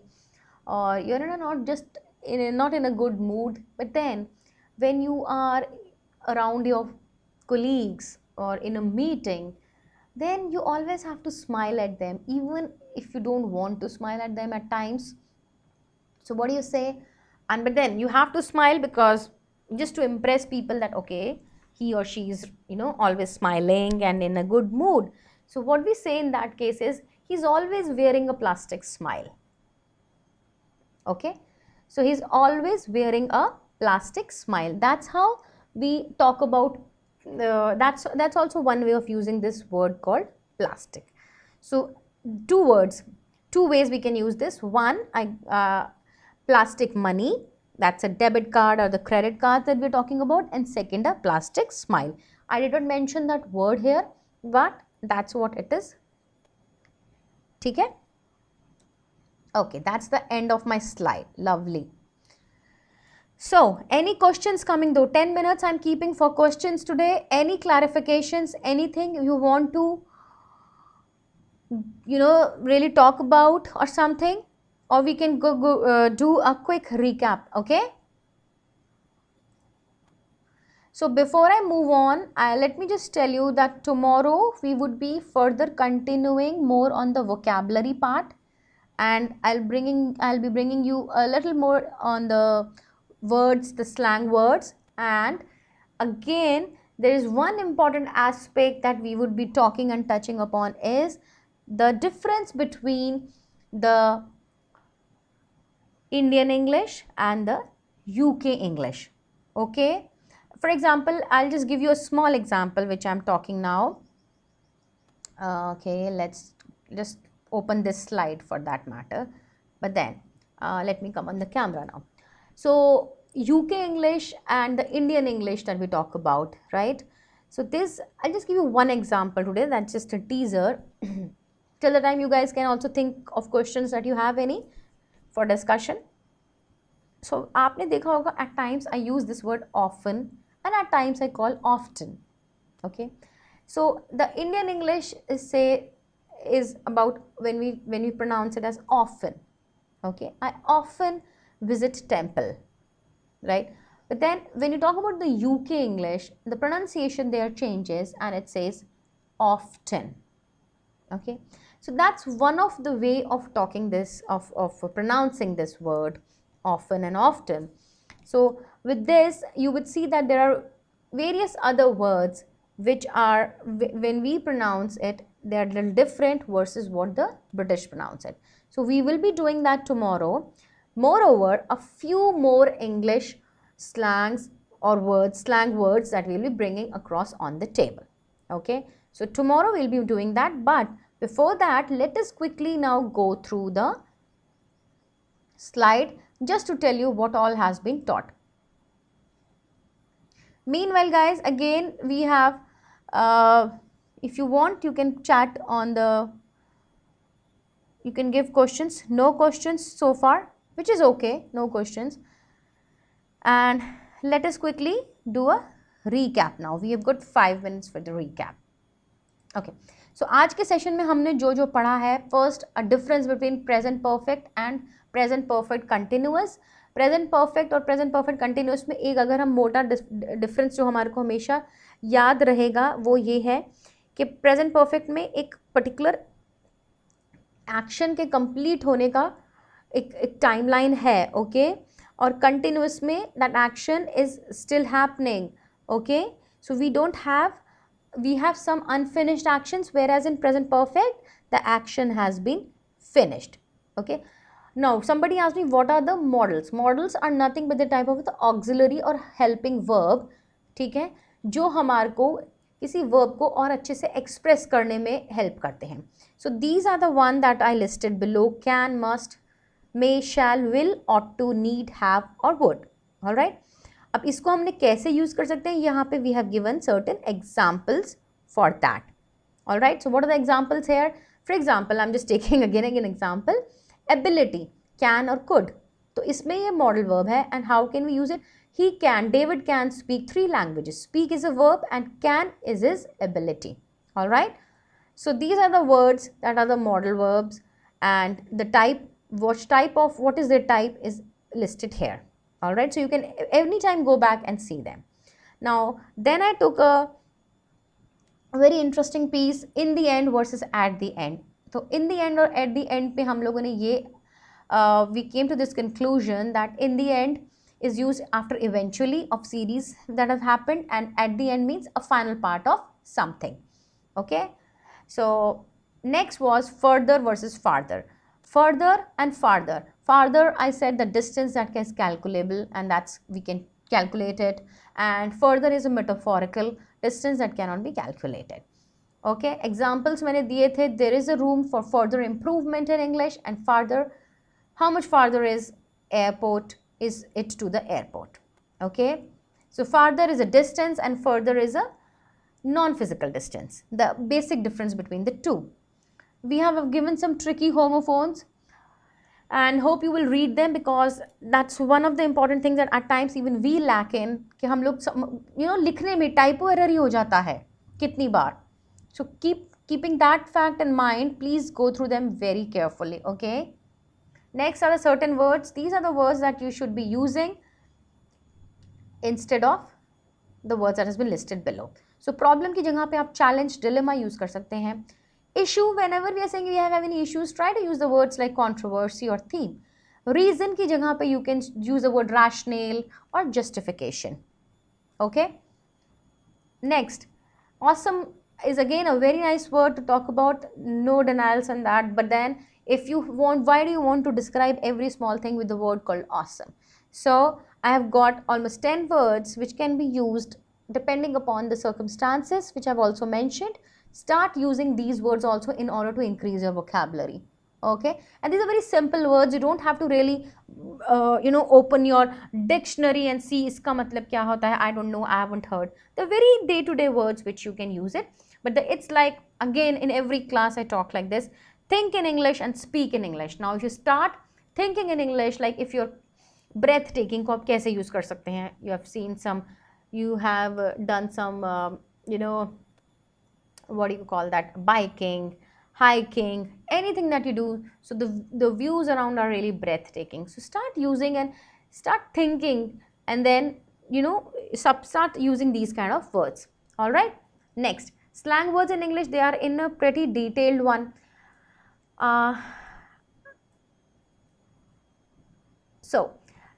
or you're not in a good mood. But then when you are around your colleagues or in a meeting, then you always have to smile at them, even if you don't want to smile at them at times. So what do you say? And but then you have to smile because just to impress people that okay, he or she is, you know, always smiling and in a good mood. So what we say in that case is he's always wearing a plastic smile. Okay, so he's always wearing a plastic smile. That's how we talk about that's also one way of using this word called plastic. So two ways we can use this. One, plastic money, that's a debit card or the credit card that we're talking about, and second, a plastic smile. I did not mention that word here, but that's what it is. Okay? Okay, that's the end of my slide. Lovely. So, any questions coming though? 10 minutes I'm keeping for questions today. Any clarifications, anything you want to, you know, really talk about or something? Or we can go do a quick recap, okay? So before I move on, let me just tell you that tomorrow we would be further continuing more on the vocabulary part, and I'll be bringing you a little more on the words, the slang words. And again, there is one important aspect that we would be talking and touching upon is the difference between the Indian English and the UK English. Okay, for example, I'll just give you a small example which I'm talking now. Okay, let's just open this slide for that matter, but then let me come on the camera now. So UK English and the Indian English that we talk about, right? So this, I'll just give you one example today, that's just a teaser. Till the time you guys can also think of questions that you have any for discussion. So आपने देखा होगा at times I use this word often and at times I call often. Okay, so the Indian English is about when we pronounce it as often. Okay, I often visit temple, right? But then when you talk about the UK English, the pronunciation there changes and it says often. Okay, so that's one of the way of talking this, of pronouncing this word often and often. So with this you would see that there are various other words which are, when we pronounce it, they are a little different versus what the British pronounce it. So we will be doing that tomorrow. Moreover, a few more English slangs or words, slang words that we'll be bringing across on the table. Okay, so tomorrow we'll be doing that, but before that, let us quickly now go through the slide just to tell you what all has been taught. Meanwhile, guys, again we have, if you want, you can chat on the, you can give questions. No questions so far, which is okay, no questions. And let us quickly do a recap now. We have got 5 minutes for the recap. Okay, so आज के session में हमने जो जो पढ़ा है, first a difference between present perfect and present perfect continuous. Present perfect और present perfect continuous में एक अगर हम मोटा डिफरेंस जो हमारे को हमेशा याद रहेगा वो ये है कि प्रेजेंट परफेक्ट में एक पर्टिकुलर एक्शन के कंप्लीट होने का एक टाइमलाइन है. ओके, और कंटिन्यूअस में that action is still happening. Okay, so we have some unfinished actions, whereas in present perfect the action has been finished. Okay, now somebody asked me what are the modals. Modals are nothing but the type of the auxiliary or helping verb, ठीक है, जो हमारे को किसी verb को और अच्छे से express करने में help करते हैं. So these are the one that I listed below: can, must, may, shall, will, ought to, need, have और would. All right, अब इसको हमने कैसे यूज कर सकते हैं, यहाँ पे we have given certain examples for that. Alright, so what are the examples here? For example I am just taking again example, ability, can or could. तो इसमें ये मॉडल वर्ब है and how can we use it? He can, David can speak 3 languages. Speak is a verb and can is his ability. Alright, so these are the words that are the model verbs, and the type, what is their type is listed here. All right, so you can anytime go back and see them. Now then I took a very interesting piece, in the end versus at the end. So in the end और at the end पे हम लोगों ने ये we came to this conclusion that in the end is used after eventually of series that have happened, and at the end means a final part of something. Okay, so next was further versus farther. Further and farther. Farther, I said the distance that is calculable, and that's we can calculate it, and further is a metaphorical distance that cannot be calculated. Okay, examples मैंने दिए थे. There is a room for further improvement in English, and farther, how much farther is airport, is it to the airport? Okay, so farther is a distance and further is a non-physical distance, the basic difference between the two. We have given some tricky homophones and hope you will read them, because that's one of the important things that at times even we lack in, कि हम लोग लिखने में typo error ही हो जाता है कितनी बार. So keeping that fact in mind, please go through them very carefully. Okay, next are the certain words. These are the words that you should be using instead of the words that has been listed below. So problem की जगह पे आप challenge, dilemma use कर सकते हैं. Issue, whenever we are saying we have any issues, try to use the words like controversy or theme. Reason की जगह पे you can use the word rationale or justification. Okay, next, awesome is again a very nice word to talk about, no denials on that, but then if you want, why do you want to describe every small thing with the word called awesome? So I have got almost 10 words which can be used depending upon the circumstances, which I've also mentioned. Start using these words also in order to increase your vocabulary. Okay, and these are very simple words. You don't have to really open your dictionary and see इसका मतलब क्या होता है. I don't know, I haven't heard. They're very day-to-day words which you can use it. but it's like, again, in every class I talk like this: think in English and speak in English. Now if you start thinking in English, like if you're breathtaking को आप कैसे use कर सकते हैं? You have seen some, you have done some you know, what do you call that, biking, hiking, anything that you do, so the views around are really breathtaking. So start using and start thinking, and then, you know, start using these kind of words. All right, next, slang words in English, they are in a pretty detailed one. So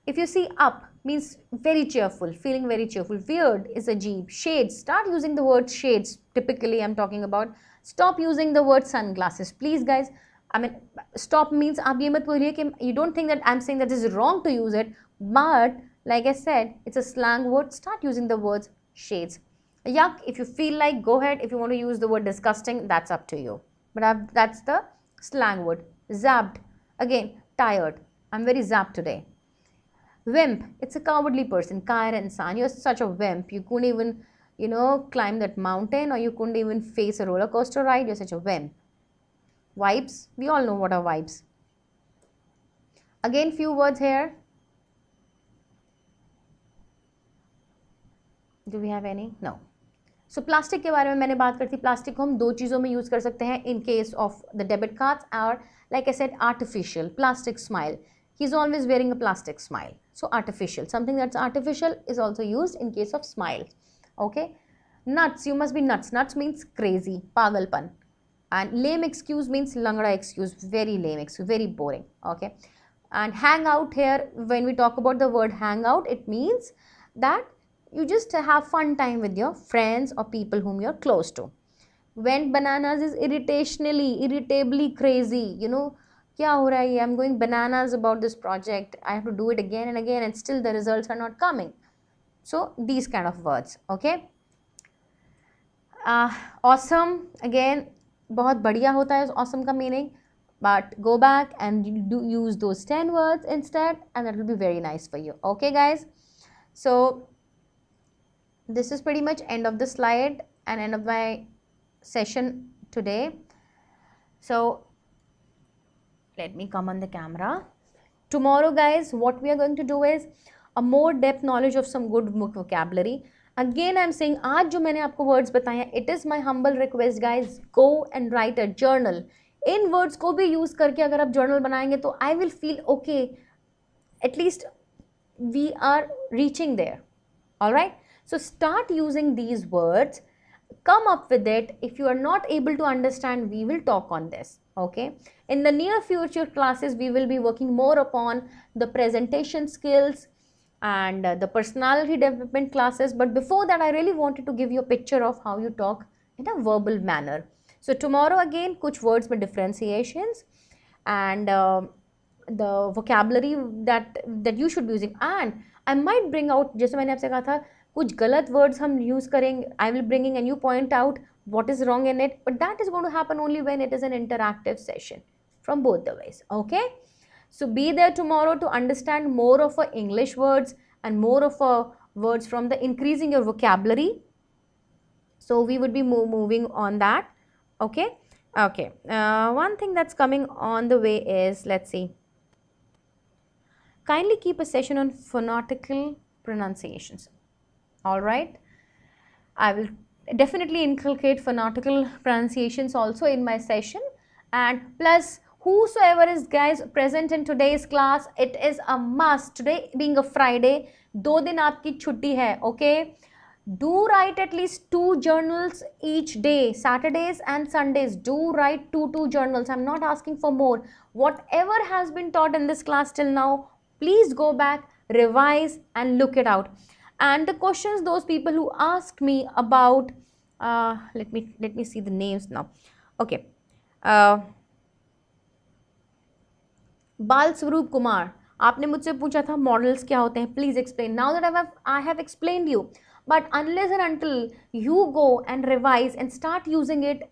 if you see, up means very cheerful, feeling very cheerful. Weird is ajeeb. Shades, start using the word shades. Typically I'm talking about. Stop using the word sunglasses, please guys. I mean, stop means आप ये मत बोलिए कि you don't think that I'm saying that this is wrong to use it, but like I said, it's a slang word. Start using the words shades. Yuck, if you feel like, go ahead. If you want to use the word disgusting, that's up to you. But that's the slang word. Zapped, again, tired. I'm very zapped today. Wimp, it's a cowardly person. Kair insan, you're such a wimp. You couldn't even, you know, climb that mountain, or you couldn't even face a roller coaster ride. You're such a wimp. Vibes, we all know what are vibes. Again, few words here. Do we have any? No. So plastic के बारे में मैंने बात करती. Plastic को हम दो चीज़ों में यूज़ कर सकते हैं. In case of the debit cards, or like I said, artificial plastic smile. He's always wearing a plastic smile. So artificial, something that's artificial is also used in case of smile. Okay. Nuts, you must be nuts. Nuts means crazy, pagalpan. And lame excuse means langda excuse, very lame excuse, very boring. Okay. And hang out, here when we talk about the word hang out, it means that you just have fun time with your friends or people whom you're close to. Went bananas is irritably crazy. You know, kya ho raha hai? I'm going bananas about this project. I have to do it again and again, and still the results are not coming. So these kind of words. Okay. Awesome, again, बहुत बढ़िया होता है awesome का meaning, but go back and do use those 10 words instead, and that will be very nice for you. Okay guys, so this is pretty much end of the slide and end of my session today. So let me come on the camera. Tomorrow guys, what we are going to do is a more depth knowledge of some good vocabulary. Again I'm saying, आज जो मैंने आपको words बताए हैं, it is my humble request guys, go and write a journal. In words को भी use करके अगर आप journal बनाएंगे तो I will feel okay, at least we are reaching there. Alright, so start using these words, come up with it. If you are not able to understand, we will talk on this. Okay, in the near future classes we will be working more upon the presentation skills and the personality development classes, but before that I really wanted to give you a picture of how you talk in a verbal manner. So tomorrow again kuch words with differentiations and the vocabulary that you should be using, and I might bring out, जैसे मैंने आपसे कहा था, कुछ गलत words हम use करेंगे, I will bringing and you point out what is wrong in it, but that is going to happen only when it is an interactive session from both the ways. Okay, so be there tomorrow to understand more of English words and more of words from the increasing your vocabulary. So we would be moving on that. Okay, okay. One thing that's coming on the way is, let's see. Kindly keep a session on phonetical pronunciations. All right, I will definitely inculcate phonetical pronunciations also in my session, and plus whosoever is guys present in today's class, it is a must. Today being a Friday, 2 दिन आपकी छुट्टी है. Okay, do write at least 2 journals each day, Saturdays and Sundays. Do write 2 journals. I'm not asking for more. Whatever has been taught in this class till now, please go back, revise and look it out. And the questions, those people who asked me about, let me see the names now. Okay, बाल स्वरूप कुमार, आपने मुझसे पूछा था models क्या होते हैं, please explain. Now that I have explained you, but unless and until you go and revise and start using it,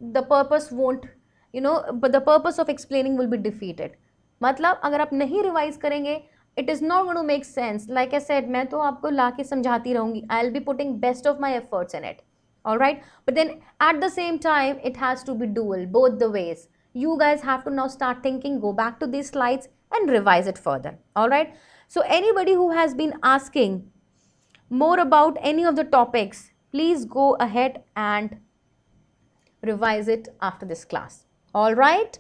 the purpose won't, you know, but the purpose of explaining will be defeated. मतलब अगर आप नहीं revise करेंगे, it is not going to make sense. Like I said, मैं तो आपको ला के समझाती रहूँगी. I'll be putting best of my efforts in it. all right? But then at the same time, it has to be dual, both the ways. You guys have to now start thinking, go back to these slides and revise it further, all right? So anybody who has been asking more about any of the topics, please go ahead and revise it after this class, all right?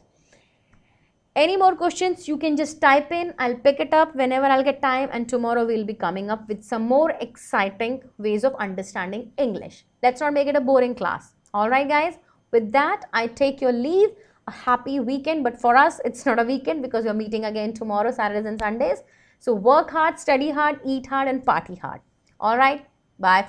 Any more questions, you can just type in. I'll pick it up whenever I'll get time, and tomorrow we'll be coming up with some more exciting ways of understanding English. Let's not make it a boring class. All right, guys. With that, I take your leave. A happy weekend, but for us, it's not a weekend because we're meeting again tomorrow, Saturdays and Sundays. So work hard, study hard, eat hard, and party hard. All right. Bye.